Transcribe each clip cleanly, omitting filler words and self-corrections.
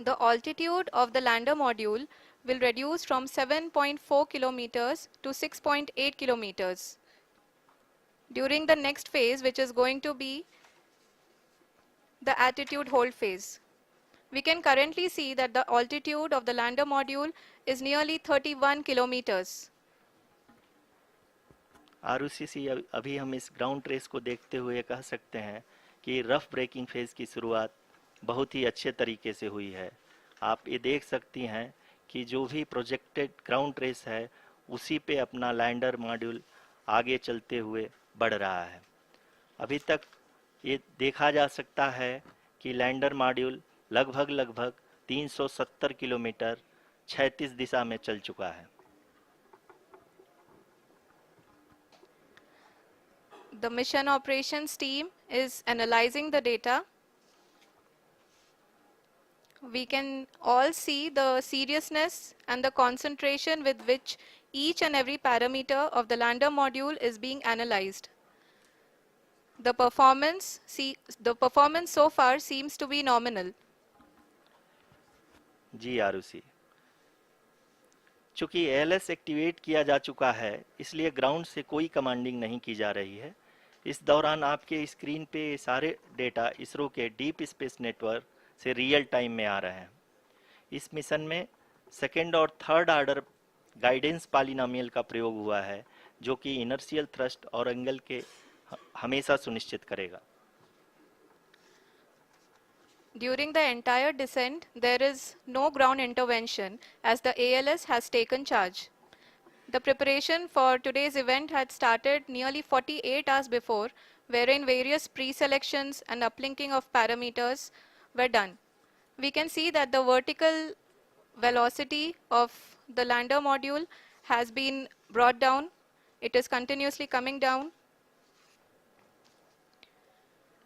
The altitude of the lander module will reduce from 7.4 kilometers to 6.8 kilometers during the next phase, which is going to be the attitude hold phase. We can currently see that the altitude of the lander module is nearly 31 kilometers. Arushi, अभी हम इस ground trace को देखते हुए कह सकते हैं कि रफ ब्रेकिंग फेज की शुरुआत बहुत ही अच्छे तरीके से हुई है। आप ये देख सकती हैं कि जो भी प्रोजेक्टेड ग्राउंड ट्रेस है उसी पे अपना लैंडर मॉड्यूल आगे चलते हुए बढ़ रहा है। अभी तक ये देखा जा सकता है कि लैंडर मॉड्यूल लगभग 370 किलोमीटर क्षैतिज दिशा में चल चुका है। The mission operations team is analyzing the data. We can all see the seriousness and the concentration with which each and every parameter of the lander module is being analyzed. The performance so far seems to be nominal. जी आरुषि, चूंकि ALS activate किया जा चुका है इसलिए ground से कोई commanding नहीं की जा रही है। इस दौरान आपके स्क्रीन पे सारे डेटा इसरो के डीप स्पेस नेटवर्क से रियल टाइम में आ रहे हैं। इस मिशन में सेकेंड और थर्ड ऑर्डर गाइडेंस पॉलिनोमियल का प्रयोग हुआ है जो कि इनर्शियल थ्रस्ट और एंगल के हमेशा सुनिश्चित करेगा। During the entire descent, there is no ground intervention as the ALS has taken charge. The preparation for today's event had started nearly 48 hours before, wherein various pre-selections and uplinking of parameters were done. We can see that the vertical velocity of the lander module has been brought down. It is continuously coming down.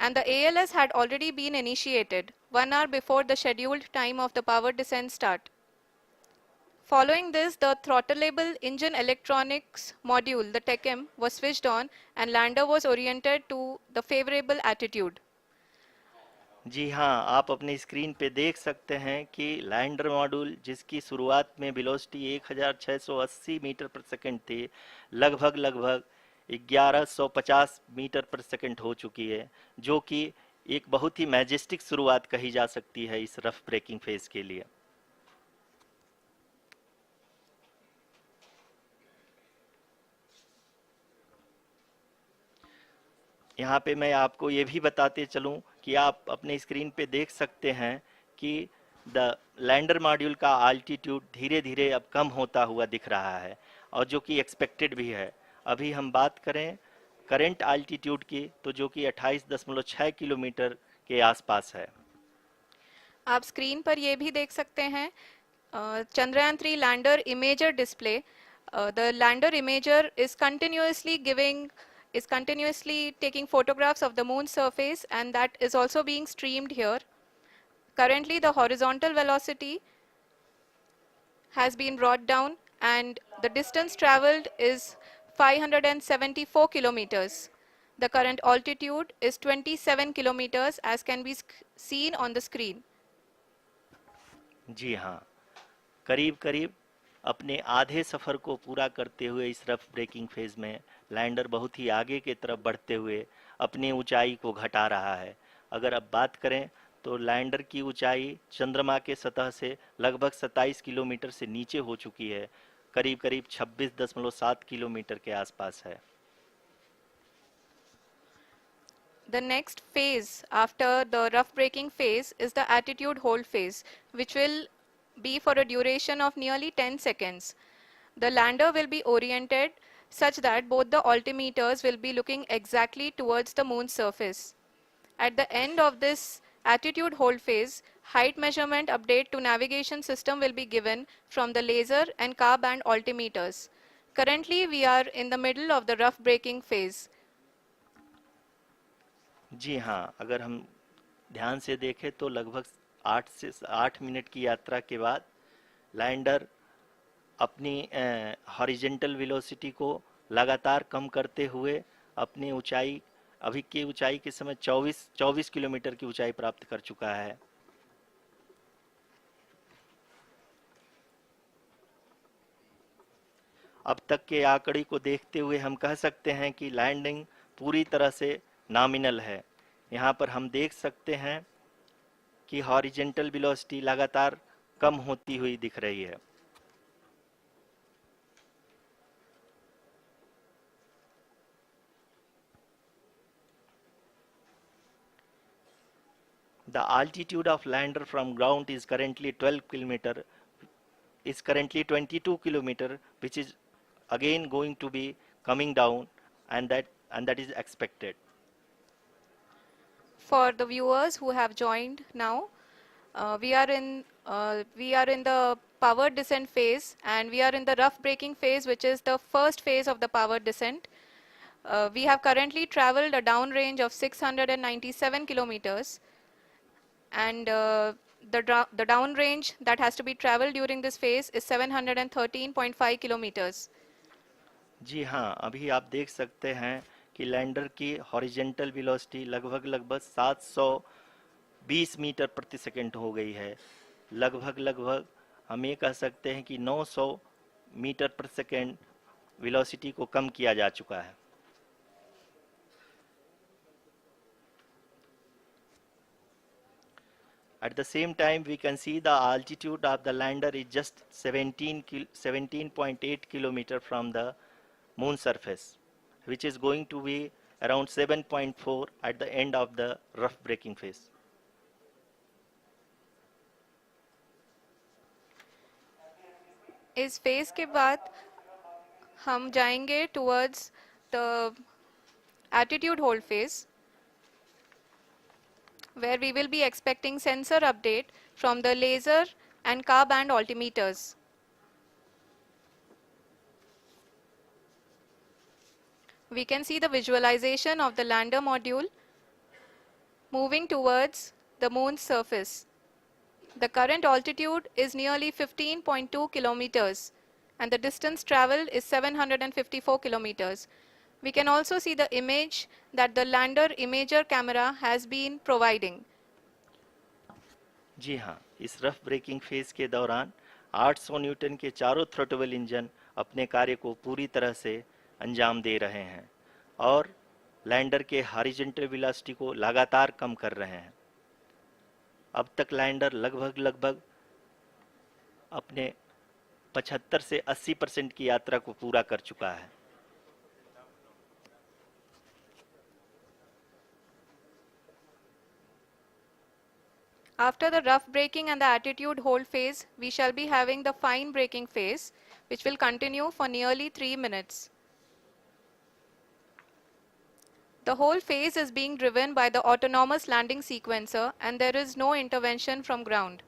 And the ALS had already been initiated 1 hour before the scheduled time of the power descent start. Following this, the throttleable engine electronics module, the TECM, was switched on and lander was oriented to the favorable attitude. जी हाँ, आप अपने screen पे देख सकते हैं कि lander module जिसकी शुरुआत में वेलोसिटी 1680 मीटर पर सेकंड थी, लगभग 1150 मीटर पर सेकंड हो चुकी है, जो कि एक बहुत ही मैजेस्टिक शुरुआत कही जा सकती है इस रफ ब्रेकिंग फेज के लिए। यहाँ पे मैं आपको ये भी बताते चलूँ कि आप अपने स्क्रीन पे देख सकते हैं कि द लैंडर मॉड्यूल का आल्टीट्यूड धीरे धीरे अब कम होता हुआ दिख रहा है और जो कि एक्सपेक्टेड भी है। अभी हम बात करें करंट आल्टीट्यूड की तो जो कि 28.6 किलोमीटर के आसपास है। आप स्क्रीन पर ये भी देख सकते हैं Chandrayaan 3 lander imager display. The lander imager is continuously taking photographs of the moon's surface, and that is also being streamed here. Currently, the horizontal velocity has been brought down and the distance traveled is 574 kilometers. The current altitude is 27 kilometers as can be seen on the screen. जी हाँ, करीब अपने आधे सफ़र को पूरा करते हुए इस rough breaking phase में लैंडर बहुत ही आगे की तरफ बढ़ते हुए अपनी ऊंचाई को घटा रहा है। अगर अब बात करें तो लैंडर की ऊंचाई चंद्रमा के सतह से लगभग 27 किलोमीटर से नीचे हो चुकी है, करीब 26.7 किलोमीटर के आसपास है। The next phase after the rough braking phase is the attitude hold phase, which will be for a duration of nearly 10 seconds. The lander will be oriented such that both the altimeters will be looking exactly towards the moon's surface. At the end of this attitude hold phase, height measurement update to navigation system will be given from the laser and car band altimeters. Currently, we are in the middle of the rough braking phase. जी हाँ, अगर हम ध्यान से देखें तो लगभग 8 minute की यात्रा के बाद लैंडर अपनी हॉरिजेंटल वेलोसिटी को लगातार कम करते हुए अपनी ऊंचाई अभी की ऊंचाई के समय 24 किलोमीटर की ऊंचाई प्राप्त कर चुका है। अब तक के आंकड़े को देखते हुए हम कह सकते हैं कि लैंडिंग पूरी तरह से नॉमिनल है। यहाँ पर हम देख सकते हैं कि हॉरिजेंटल वेलोसिटी लगातार कम होती हुई दिख रही है। The altitude of lander from ground is currently 22 kilometer, which is again going to be coming down, and that is expected. For the viewers who have joined now, we are in the powered descent phase, and we are in the rough braking phase, which is the first phase of the powered descent. We have currently traveled a downrange of 697 kilometers, and the downrange that has to be traveled during this phase is 713.5 kilometers. जी हाँ, अभी आप देख सकते हैं कि lander की horizontal velocity लगभग लगभग 720 मीटर प्रति सेकंड हो गई है। लगभग लगभग हम ये कह सकते हैं कि 900 मीटर प्रति सेकंड वेलोसिटी को कम किया जा चुका है। At the same time, we can see the altitude of the lander is just 17.8 kilometer from the moon surface, which is going to be around 7.4 at the end of the rough braking phase. इस phase के बाद हम जाएंगे towards the attitude hold phase, where we will be expecting sensor update from the laser and car band altimeters. We can see the visualization of the lander module moving towards the moon's surface. The current altitude is nearly 15.2 kilometers, and the distance traveled is 754 kilometers. We can also see the image that the lander imager camera has been providing. जी हाँ, इस rough breaking phase के दौरान 800 Newton के चारों throttle engine अपने कार्य को पूरी तरह से अंजाम दे रहे हैं और लैंडर के हॉरिजॉन्टल वेलोसिटी को लगातार कम कर रहे हैं। अब तक लैंडर लगभग लगभग अपने 75 से 80% की यात्रा को पूरा कर चुका है। After the rough braking and the attitude hold phase, we shall be having the fine braking phase, which will continue for nearly 3 minutes. The whole phase is being driven by the autonomous landing sequencer, and there is no intervention from ground.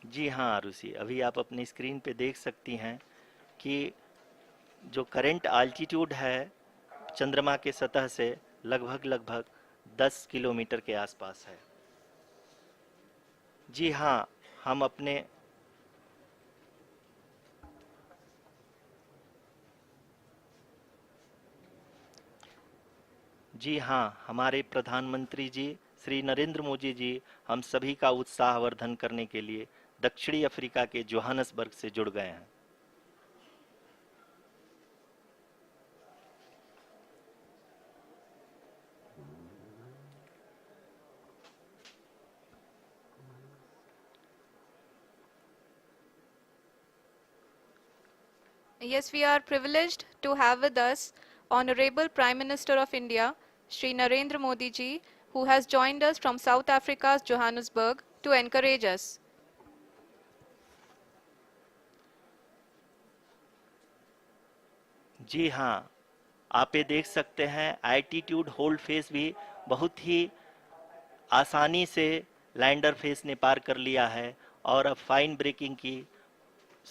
जी हाँ आरुषि, अभी आप अपनी screen पे देख सकती हैं कि जो करंट आल्टीट्यूड है चंद्रमा के सतह से लगभग लगभग 10 किलोमीटर के आसपास है। जी हाँ, हम अपने जी हाँ, हमारे प्रधानमंत्री जी श्री नरेंद्र मोदी जी हम सभी का उत्साहवर्धन करने के लिए दक्षिणी अफ्रीका के जोहानसबर्ग से जुड़ गए हैं। Yes, we are privileged to have with us Honorable Prime Minister of India, Shri Narendra Modi ji, who has joined us from South Africa's Johannesburg to encourage us. जी हाँ, आप ये देख सकते हैं एल्टीट्यूड होल्ड फेस भी बहुत ही आसानी से लैंडर फेस ने पार कर लिया है और अब फाइन ब्रेकिंग की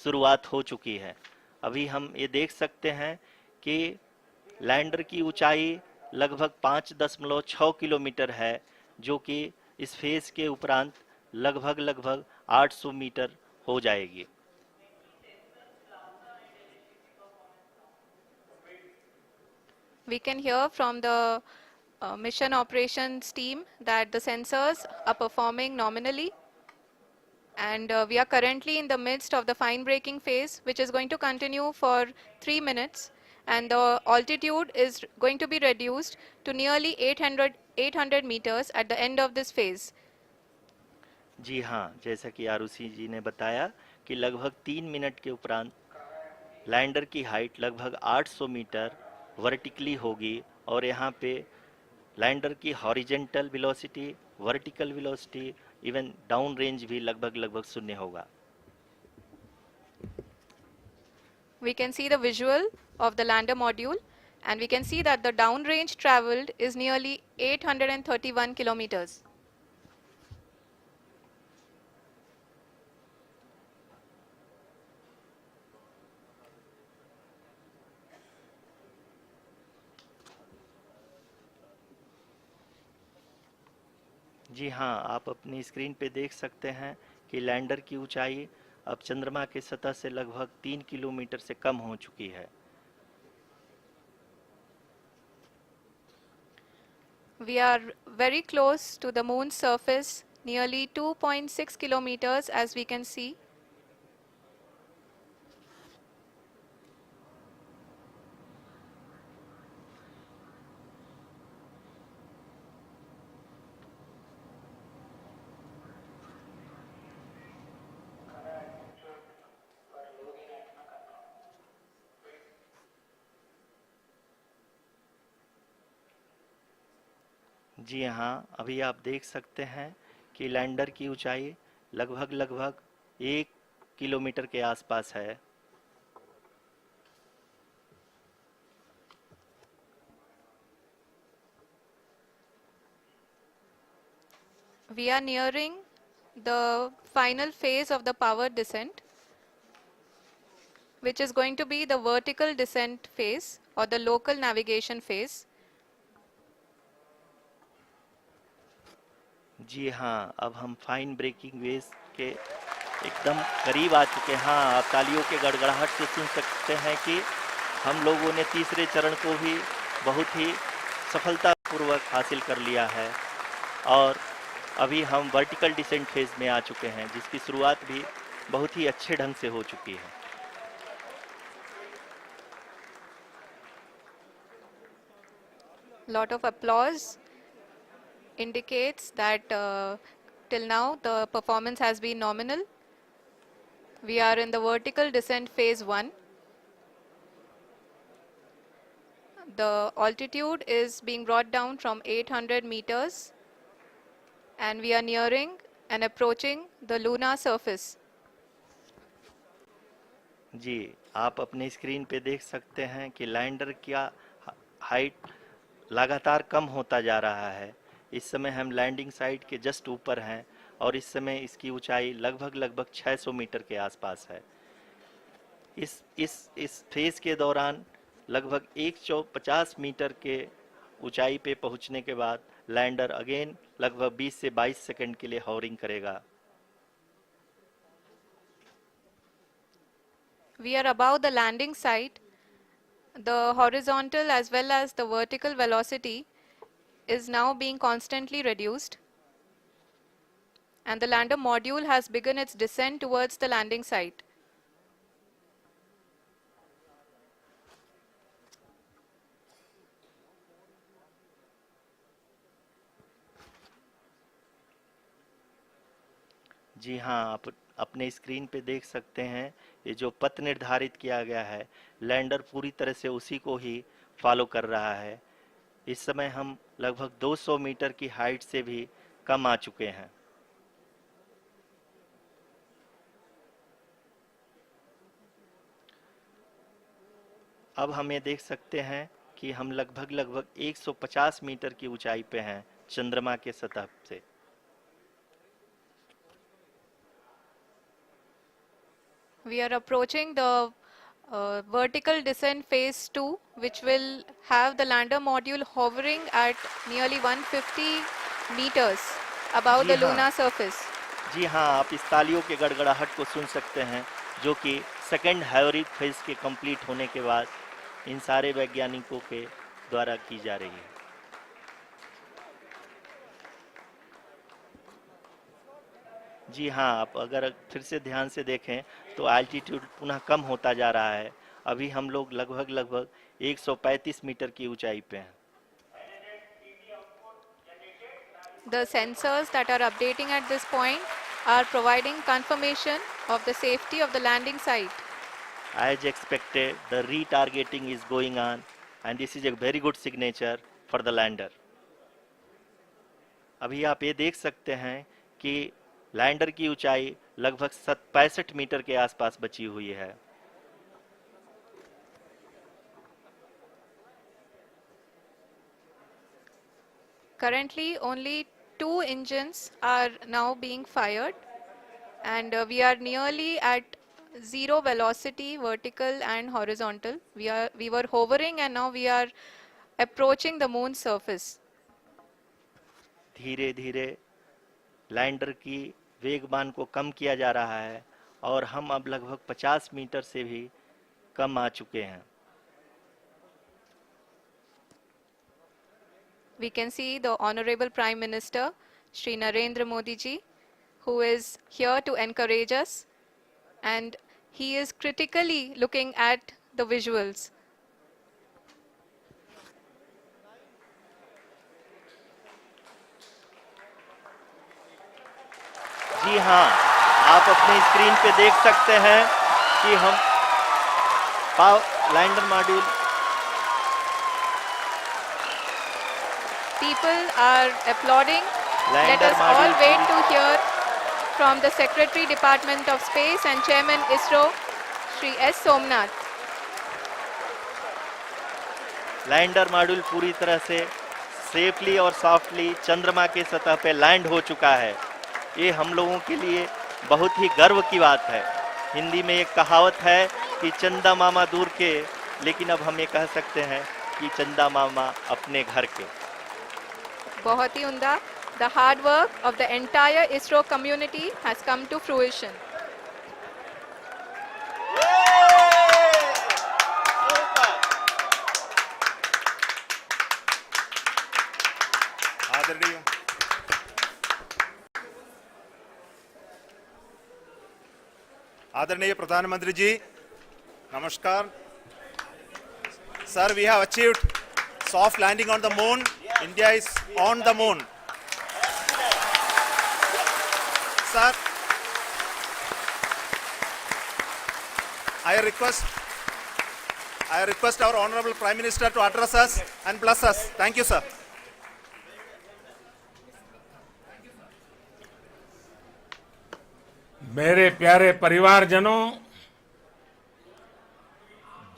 शुरुआत हो चुकी है। अभी हम ये देख सकते हैं कि लैंडर की ऊंचाई लगभग 5.6 किलोमीटर है, जो कि इस फेज के उपरांत लगभग लगभग 800 मीटर हो जाएगी। We can hear from the mission operations team that the sensors are performing nominally, and we are currently in the midst of the fine braking phase, which is going to continue for 3 minutes, and the altitude is going to be reduced to nearly 800 meters at the end of this phase. जी हाँ, जैसा कि आरुषि जी ने बताया कि लगभग 3 minute के उपरांत lander की हाइट लगभग 800 मीटर वर्टिकली होगी और यहाँ पे लैंडर की horizontal velocity, vertical velocity, even down range भी लगभग लगभग शून्य होगा। We can see the visual of the lander module, and we can see that the downrange traveled is nearly 831 kilometers. जी हाँ, आप अपनी स्क्रीन पे देख सकते हैं कि लैंडर की ऊंचाई अब चंद्रमा के सतह से लगभग 3 किलोमीटर से कम हो चुकी है। We are very close to the moon's surface, nearly 2.6 kilometers, as we can see. जी हाँ, अभी आप देख सकते हैं कि लैंडर की ऊंचाई लगभग लगभग 1 किलोमीटर के आसपास है। We are nearing the final phase of the power descent, which is going to be the vertical descent phase or the local navigation phase. जी हाँ, अब हम फाइन ब्रेकिंग वेव्स के एकदम करीब आ चुके हैं। हाँ, आप तालियों के गड़गड़ाहट से सुन सकते हैं कि हम लोगों ने तीसरे चरण को भी बहुत ही सफलतापूर्वक हासिल कर लिया है और अभी हम वर्टिकल डिसेंट फेज में आ चुके हैं, जिसकी शुरुआत भी बहुत ही अच्छे ढंग से हो चुकी है। Lot of applause indicates that till now the performance has been nominal. We are in the vertical descent phase 1. The altitude is being brought down from 800 meters, and we are nearing and approaching the lunar surface. जी, आप अपने screen पे देख सकते हैं कि lander का height लगातार कम होता जा रहा है। इस समय हम लैंडिंग साइट के जस्ट ऊपर हैं और इस समय इसकी ऊंचाई लगभग लगभग 600 मीटर के आसपास है। इस फेज के दौरान लगभग 150 मीटर के ऊंचाई पे पहुंचने के बाद लैंडर अगेन लगभग 20 से 22 सेकंड के लिए हॉवरिंग करेगा। We are above the landing site. The horizontal as well as the vertical velocity is now being constantly reduced, and the lander module has begun its descent towards the landing site. जी हाँ, आप अपने screen पे देख सकते हैं ये जो पथ निर्धारित किया गया है, लैंडर पूरी तरह से उसी को ही फॉलो कर रहा है। इस समय हम लगभग 200 मीटर की हाइट से भी कम आ चुके हैं। अब हम ये देख सकते हैं कि हम लगभग लगभग 150 मीटर की ऊंचाई पे हैं चंद्रमा के सतह से। We are approaching the vertical descent phase 2, which will have the lander module hovering at nearly 150 meters above ji the हाँ, lunar surface. जी हाँ, आप इस तालियों के गड़गड़ाहट को सुन सकते हैं, जो कि सेकंड हाइब्रिड फेज के कंप्लीट होने के बाद इन सारे वैज्ञानिकों के द्वारा की जा रही है। जी हाँ, आप अगर फिर से ध्यान से देखें तो एल्टीट्यूड पुनः कम होता जा रहा है। अभी हम लोग लगभग लगभग 135 मीटर की ऊंचाई पे हैं। The sensors that are updating at this point are providing confirmation of the safety of the landing site. As expected, the retargeting is going on, and this is a very good signature for the lander. अभी आप ये देख सकते हैं कि lander की ऊंचाई लगभग 65 मीटर के आसपास बची हुई है। Currently, only two engines are now being fired, and we are nearly at zero velocity, vertical and horizontal. We were hovering, and now we are approaching the moon's surface. धीरे धीरे लैंडर की वेगमान को कम किया जा रहा है और हम अब लगभग 50 मीटर से भी कम आ चुके हैं। We can see the Honorable Prime Minister, Shri Narendra Modi ji, who is here to encourage us, and he is critically looking at the visuals. जी हाँ, आप अपने स्क्रीन पे देख सकते हैं कि हम lander module People are applauding. Let lander us all module wait to hear from the Secretary Department of Space and Chairman ISRO, Shri S. Somnath. Lander module पूरी तरह से सेफली और सॉफ्टली चंद्रमा के सतह पे लैंड हो चुका है। ये हम लोगों के लिए बहुत ही गर्व की बात है। हिंदी में एक कहावत है कि चंदा मामा दूर के, लेकिन अब हम ये कह सकते हैं कि चंदा मामा अपने घर के। बहुत ही उम्दा. The hard work of the entire ISRO community has come to fruition. आदरणीय आदरणीय प्रधानमंत्री जी, नमस्कार sir. We have achieved soft landing on the moon. India is on the moon. Sir, I request our Honorable Prime Minister to address us and bless us. Thank you, sir. मेरे प्यारे परिवारजनों,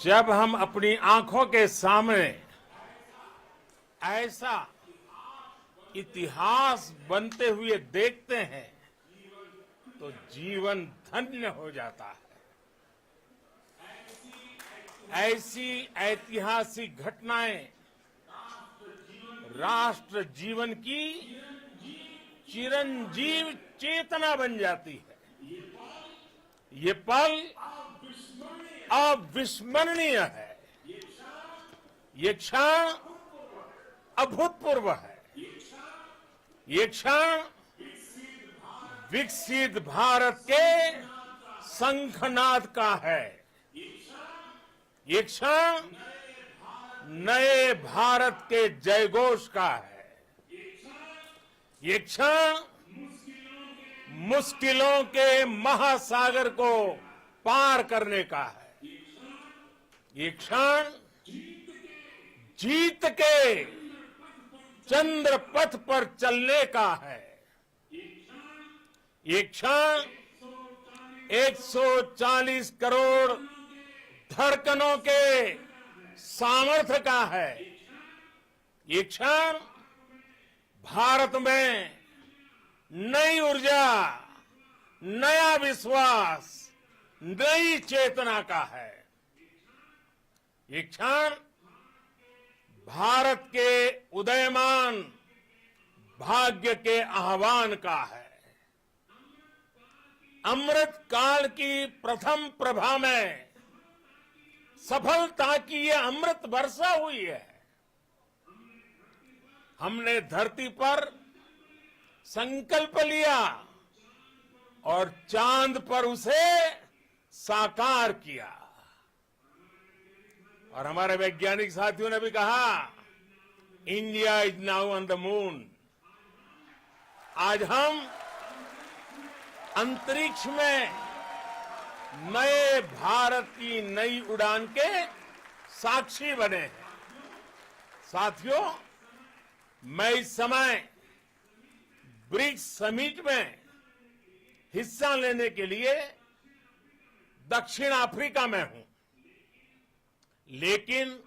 जब हम अपनी आंखों के सामने ऐसा इतिहास बनते हुए देखते हैं तो जीवन धन्य हो जाता है। ऐसी ऐतिहासिक घटनाएं राष्ट्र जीवन की चिरंजीव चेतना बन जाती है। ये पल अविस्मरणीय है। ये क्षण अभूतपूर्व है। ये क्षण विकसित भारत के शंखनाद का है। ये क्षण नए भारत के जयघोष का है। ये क्षण मुश्किलों के महासागर को पार करने का है। ये क्षण जीत के चंद्र पथ पर चलने का है। ये क्षण 140 करोड़ धड़कनों के सामर्थ्य का है। ये क्षण भारत में नई ऊर्जा, नया विश्वास, नई चेतना का है। ये क्षण भारत के उदयमान भाग्य के आह्वान का है। अमृत काल की प्रथम प्रभा में सफलता की ये अमृत वर्षा हुई है। हमने धरती पर संकल्प लिया और चांद पर उसे साकार किया। और हमारे वैज्ञानिक साथियों ने भी कहा, India is now on the moon. आज हम अंतरिक्ष में नए भारत की नई उड़ान के साक्षी बने हैं। साथियों, मैं इस समय ब्रिक्स समिट में हिस्सा लेने के लिए दक्षिण अफ्रीका में हूं, लेकिन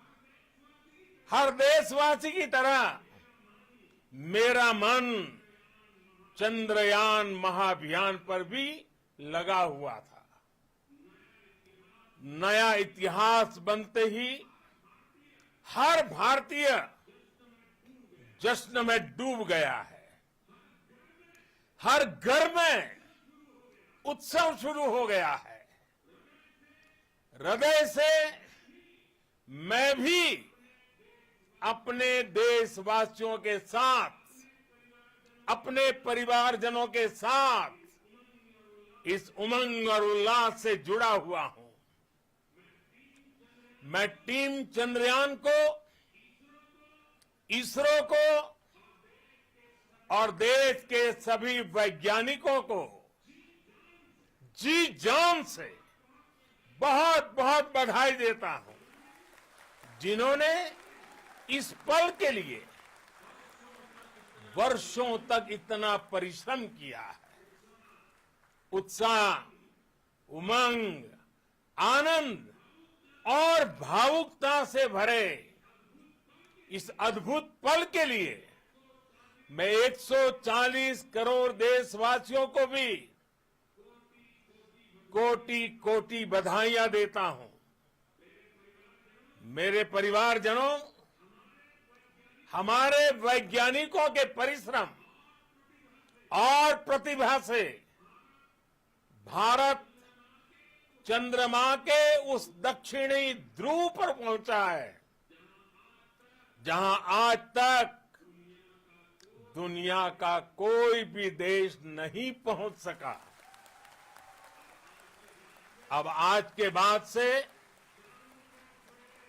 हर देशवासी की तरह मेरा मन चंद्रयान महाअभियान पर भी लगा हुआ था। नया इतिहास बनते ही हर भारतीय जश्न में डूब गया है। हर घर में उत्सव शुरू हो गया है। हृदय से मैं भी अपने देशवासियों के साथ, अपने परिवारजनों के साथ इस उमंग और उल्लास से जुड़ा हुआ हूं। मैं टीम चंद्रयान को, इसरो को और देश के सभी वैज्ञानिकों को जी जान से बहुत बहुत बधाई देता हूं, जिन्होंने इस पल के लिए वर्षों तक इतना परिश्रम किया है। उत्साह, उमंग, आनंद और भावुकता से भरे इस अद्भुत पल के लिए मैं 140 करोड़ देशवासियों को भी कोटि कोटि बधाइयां देता हूं। मेरे परिवारजनों, हमारे वैज्ञानिकों के परिश्रम और प्रतिभा से भारत चंद्रमा के उस दक्षिणी ध्रुव पर पहुंचा है, जहां आज तक दुनिया का कोई भी देश नहीं पहुंच सका। अब आज के बाद से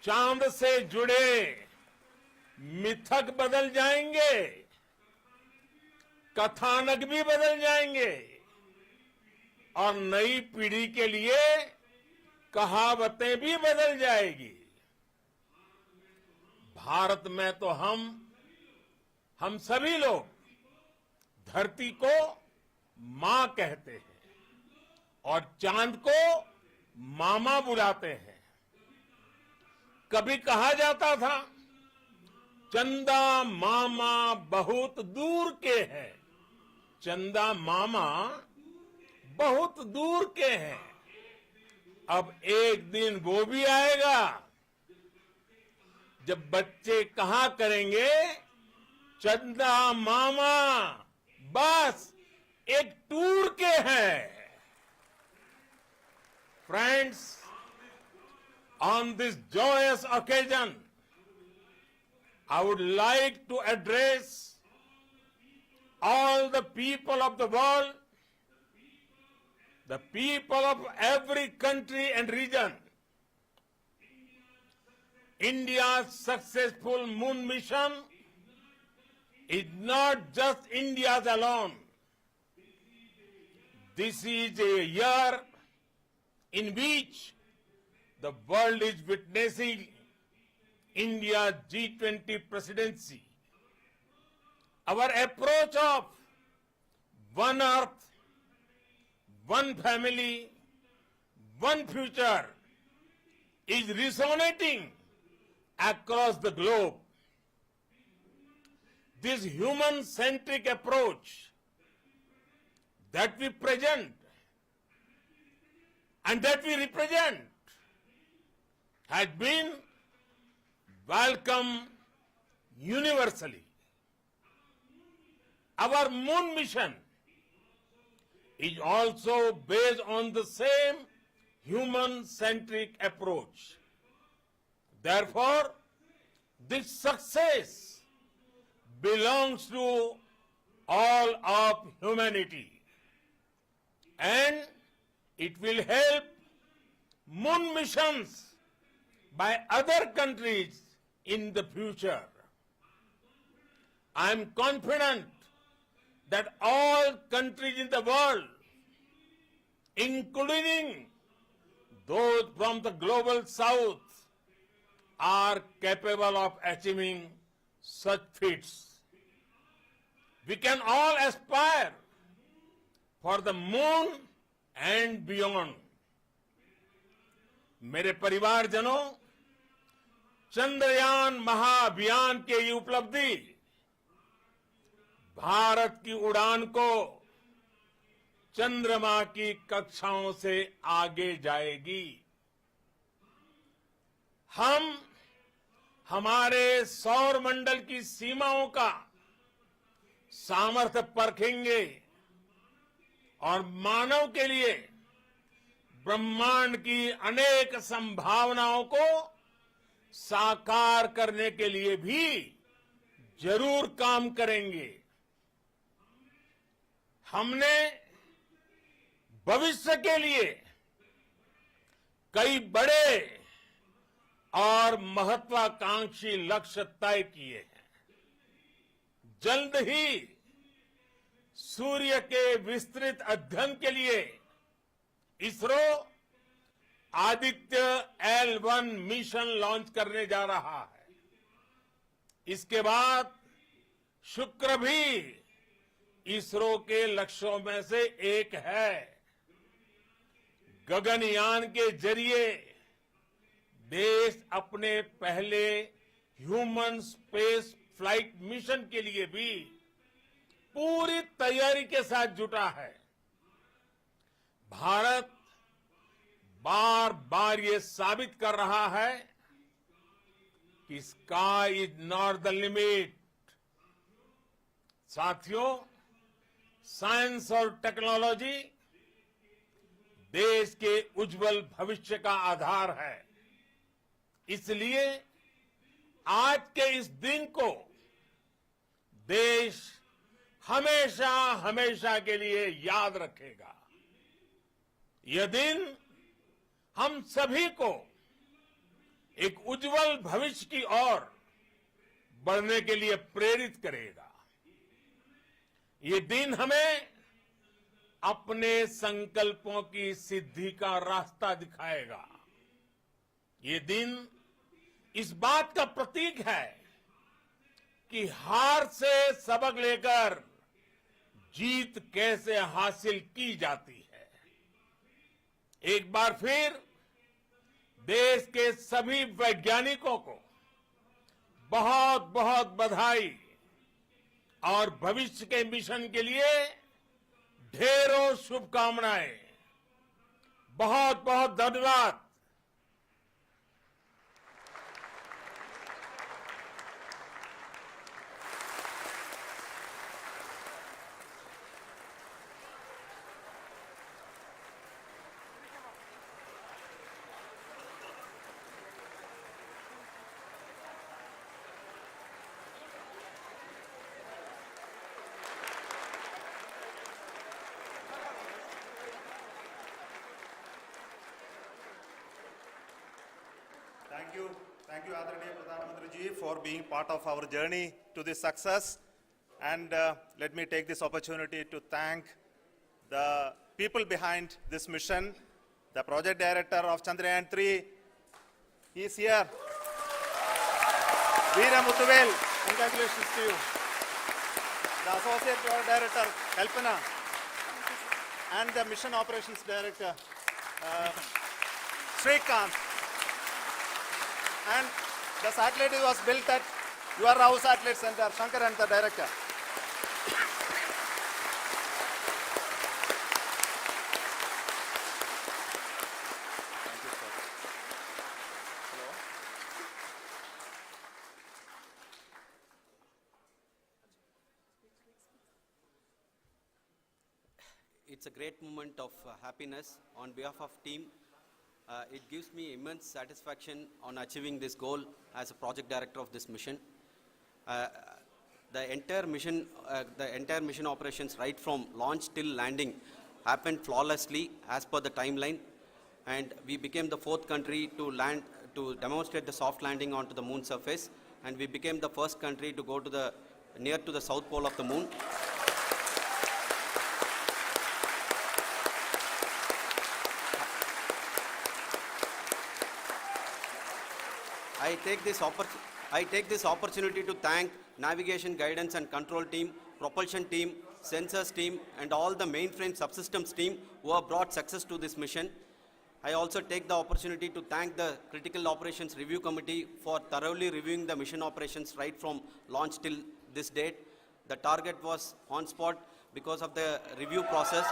चांद से जुड़े मिथक बदल जाएंगे, कथानक भी बदल जाएंगे और नई पीढ़ी के लिए कहावतें भी बदल जाएगी। भारत में तो हम सभी लोग धरती को मां कहते हैं और चांद को मामा बुलाते हैं। कभी कहा जाता था, चंदा मामा बहुत दूर के हैं। चंदा मामा बहुत दूर के हैं। अब एक दिन वो भी आएगा जब बच्चे कहा करेंगे, चंदा मामा बस एक टूर के हैं। Friends, on this joyous occasion, I would like to address all the people of the world, the people of every country and region. India's successful moon mission is not just India's alone. This is a year in which the world is witnessing India's G20 presidency. Our approach of one earth, one family, one future is resonating across the globe. This human-centric approach that we present and that we represent has been welcomed universally. Our moon mission is also based on the same human-centric approach. Therefore, this success belongs to all of humanity. and it will help moon missions by other countries in the future. I am confident that all countries in the world, including those from the global south, are capable of achieving such feats. We can all aspire for the moon and beyond. मेरे परिवारजनों, चंद्रयान महाअभियान के ये उपलब्धि भारत की उड़ान को चंद्रमा की कक्षाओं से आगे जाएगी। हम हमारे सौर मंडल की सीमाओं का सामर्थ्य परखेंगे और मानव के लिए ब्रह्मांड की अनेक संभावनाओं को साकार करने के लिए भी जरूर काम करेंगे। हमने भविष्य के लिए कई बड़े और महत्वाकांक्षी लक्ष्य तय किए हैं। जल्द ही सूर्य के विस्तृत अध्ययन के लिए ISRO Aditya L1 mission launch करने जा रहा है। इसके बाद शुक्र भी इसरो के लक्ष्यों में से एक है। गगनयान के जरिए देश अपने पहले ह्यूमन स्पेस फ्लाइट मिशन के लिए भी पूरी तैयारी के साथ जुटा है। भारत बार बार ये साबित कर रहा है कि sky is not the limit. साथियों, साइंस और टेक्नोलॉजी देश के उज्जवल भविष्य का आधार है। इसलिए आज के इस दिन को देश हमेशा हमेशा के लिए याद रखेगा। यह दिन हम सभी को एक उज्जवल भविष्य की ओर बढ़ने के लिए प्रेरित करेगा। ये दिन हमें अपने संकल्पों की सिद्धि का रास्ता दिखाएगा। ये दिन इस बात का प्रतीक है कि हार से सबक लेकर जीत कैसे हासिल की जाती है। एक बार फिर देश के सभी वैज्ञानिकों को बहुत बहुत बधाई और भविष्य के मिशन के लिए ढेरों शुभकामनाएं। बहुत बहुत धन्यवाद। Thank you, Adharaniya Pradhan Mantri ji, for being part of our journey to this success. And let me take this opportunity to thank the people behind this mission. The project director of Chandrayan 3, he is here. Veera Muthuvel, congratulations to you. The associate project director, Kalpana, and the mission operations director, Srikanth. And the satellite was built at your house satellite center, Shankar and the director. Thank you, sir. Hello. It's a great moment of happiness on behalf of team. It gives me immense satisfaction on achieving this goal as a project director of this mission. The entire mission operations, right from launch till landing, happened flawlessly as per the timeline, and we became the 4th country to land, to demonstrate the soft landing onto the moon surface, and we became the first country to go to the near to the south pole of the moon. I take this opportunity to thank navigation, guidance and control team, propulsion team, sensors team, and all the mainframe subsystems team who have brought success to this mission. I also take the opportunity to thank the Critical Operations Review Committee for thoroughly reviewing the mission operations right from launch till this date. The target was on spot because of the review process.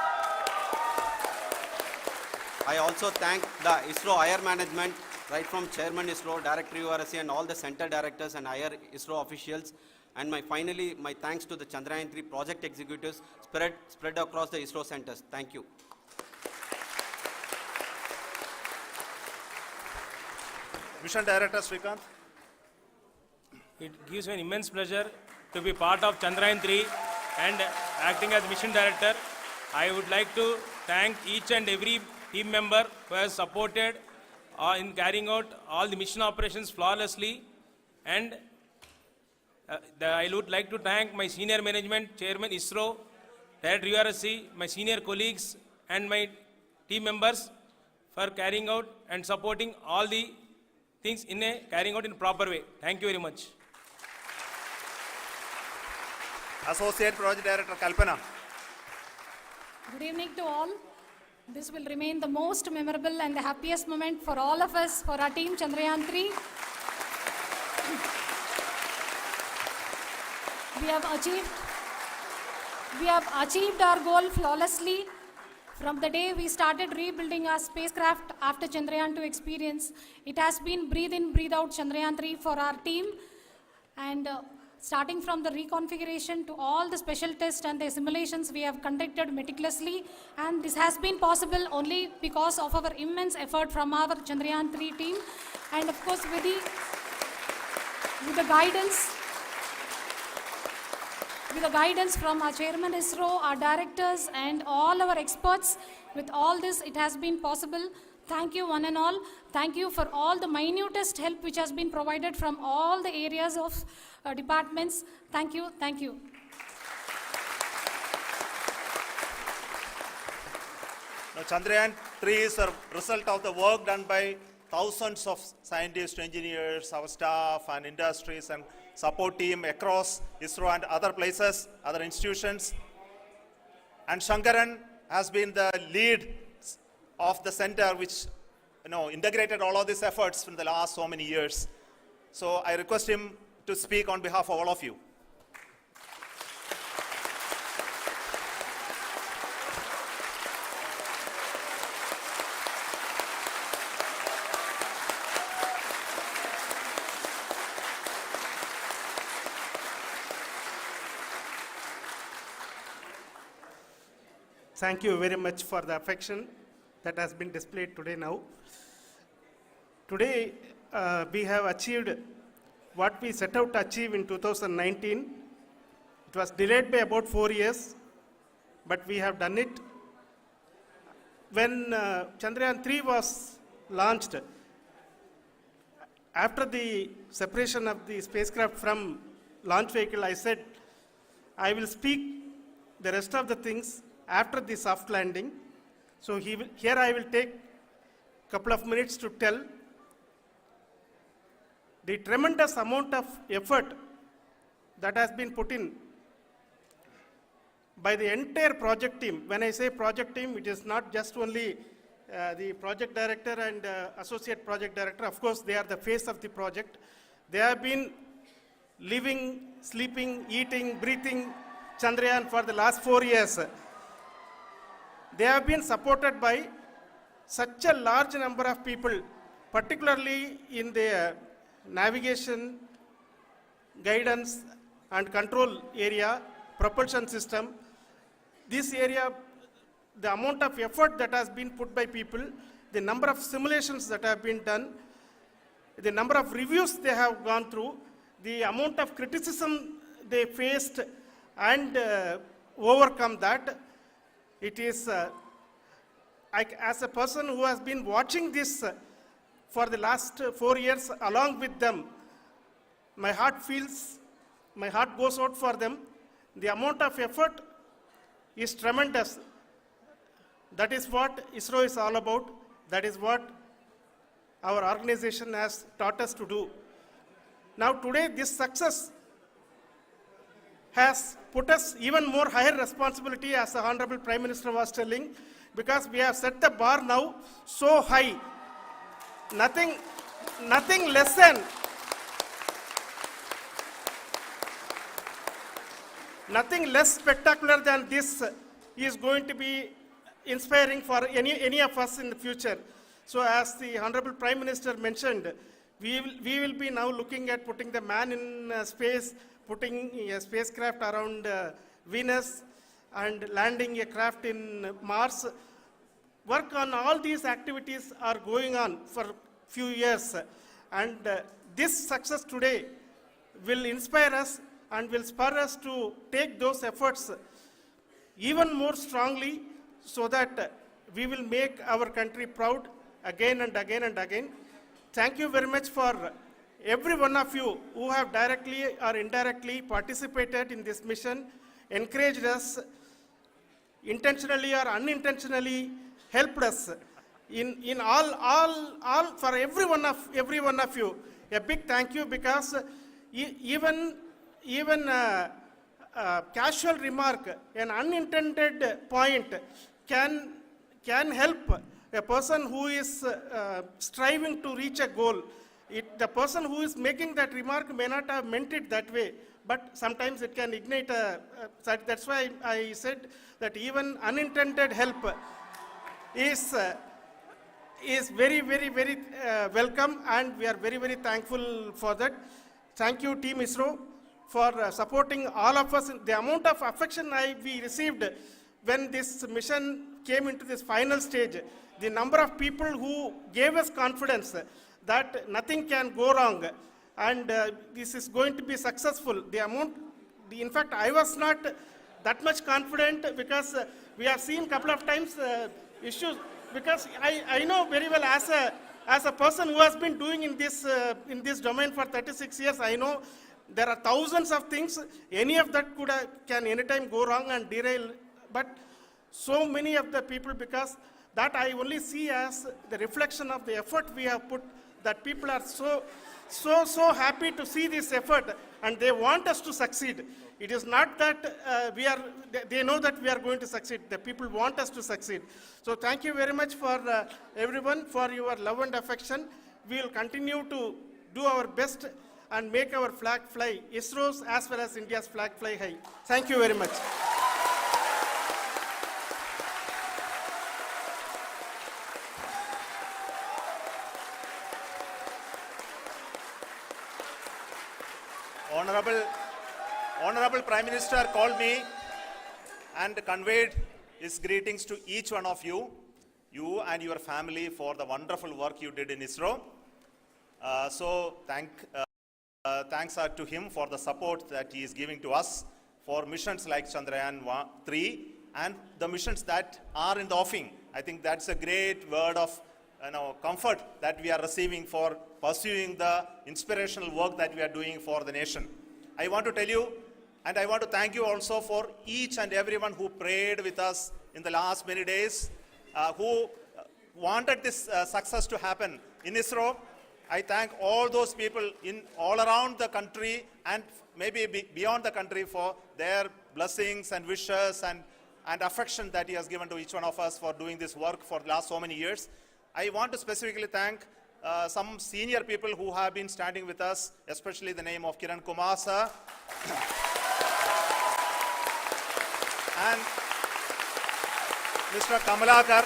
I also thank the ISRO higher management, right from Chairman ISRO, Director URSC, and all the center directors and higher ISRO officials. And finally, my thanks to the Chandrayan 3 project executives spread across the ISRO centers. Thank you. Mission Director Srikanth. It gives me an immense pleasure to be part of Chandrayan 3 and acting as Mission Director. I would like to thank each and every team member who has supported in carrying out all the mission operations flawlessly. And I would like to thank my senior management, Chairman ISRO, Director URSC, my senior colleagues and my team members for carrying out and supporting all the things carrying out in a proper way. Thank you very much. Associate Project Director Kalpana. Good evening to all. This will remain the most memorable and the happiest moment for all of us, for our team Chandrayan 3. We have achieved our goal flawlessly. From the day we started rebuilding our spacecraft after Chandrayan 2 experience, it has been breathe in, breathe out Chandrayan 3 for our team. And starting from the reconfiguration to all the special tests and the simulations we have conducted meticulously, and this has been possible only because of our immense effort from our Chandrayan 3 team, and of course with the guidance from our Chairman ISRO, our directors and all our experts. With all this, it has been possible. Thank you one and all. Thank you for all the minutest help which has been provided from all the areas of departments. Thank you. Thank you. Now, Chandrayan 3 is a result of the work done by thousands of scientists, engineers, our staff and industries and support team across ISRO and other places, other institutions. And Shankaran has been the lead of the center which integrated all of these efforts in the last so many years. So I request him to speak on behalf of all of you. Thank you very much for the affection that has been displayed today now. Today, we have achieved what we set out to achieve in 2019. It was delayed by about 4 years, but we have done it. When Chandrayan 3 was launched, after the separation of the spacecraft from launch vehicle, I said, I will speak the rest of the things after the soft landing. So here I will take a couple of minutes to tell the tremendous amount of effort that has been put in by the entire project team. When I say project team, it is not just only the project director and associate project director. Of course, they are the face of the project. They have been living, sleeping, eating, breathing Chandrayan for the last 4 years. They have been supported by such a large number of people, particularly in the navigation, guidance and control area, propulsion system. This area, the amount of effort that has been put by people, the number of simulations that have been done, the number of reviews they have gone through, the amount of criticism they faced and overcome that, it is as a person who has been watching this for the last 4 years along with them, my heart goes out for them. The amount of effort is tremendous. That is what ISRO is all about. That is what our organization has taught us to do. Now today, this success has put us even more higher responsibility, as the Honorable Prime Minister was telling, because we have set the bar now so high. Nothing less than nothing less spectacular than this is going to be inspiring for any of us in the future. So as the Honorable Prime Minister mentioned, we will be now looking at putting the man in space, putting a spacecraft around Venus, and landing a craft in Mars. Work on all these activities are going on for few years, and this success today will inspire us and will spur us to take those efforts even more strongly, so that we will make our country proud again and again and again. Thank you very much for every one of you who have directly or indirectly participated in this mission, encouraged us, intentionally or unintentionally helped us in all for every one of you. A big thank you, because even casual remark, an unintended point can help a person who is striving to reach a goal. The person who is making that remark may not have meant it that way, but sometimes it can ignite that's why I said that even unintended help is very, very, very welcome, and we are very, very thankful for that. Thank you, Team ISRO, for supporting all of us. The amount of affection we received when this mission came into this final stage, the number of people who gave us confidence that nothing can go wrong, and this is going to be successful. In fact, I was not that much confident, because we have seen a couple of times issues, because I know very well, as a person who has been doing in this domain for 36 years, I know there are thousands of things. Any of that can anytime go wrong and derail. But so many of the people, because that I only see as the reflection of the effort we have put, that people are so happy to see this effort, and they want us to succeed. It is not that they know that we are going to succeed. The people want us to succeed. So thank you very much for everyone, for your love and affection. We will continue to do our best and make our flag fly, ISRO's as well as India's flag fly high. Thank you very much. Honorable Prime Minister called me and conveyed his greetings to each one of you and your family, for the wonderful work you did in ISRO. Thanks are to him for the support that he is giving to us for missions like Chandrayan 3 and the missions that are in the offing. I think that's a great word of comfort that we are receiving for pursuing the inspirational work that we are doing for the nation. I want to tell you, and I want to thank you also for each and everyone who prayed with us in the last many days, who wanted this success to happen in ISRO. I thank all those people all around the country and maybe beyond the country for their blessings and wishes and affection that he has given to each one of us for doing this work for the last so many years. I want to specifically thank some senior people who have been standing with us, especially the name of Kiran Kumar sir and Mr. Kamalakar,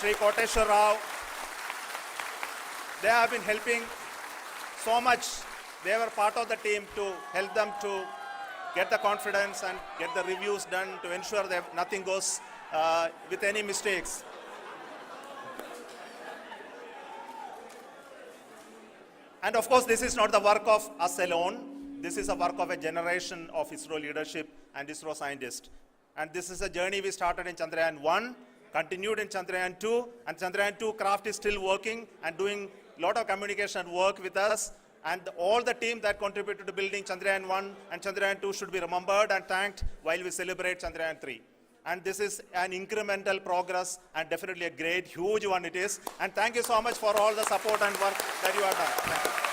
Sri Koteshwar Rao. They have been helping so much. They were part of the team to help them to get the confidence and get the reviews done to ensure that nothing goes with any mistakes. And of course, this is not the work of us alone. This is a work of a generation of ISRO leadership and ISRO scientists. And this is a journey we started in Chandrayan 1, continued in Chandrayan 2, and Chandrayan 2 craft is still working and doing a lot of communication work with us. And all the team that contributed to building Chandrayan 1 and Chandrayan 2 should be remembered and thanked while we celebrate Chandrayan 3. And this is an incremental progress and definitely a great, huge one it is. And thank you so much for all the support and work that you have done. Thank you.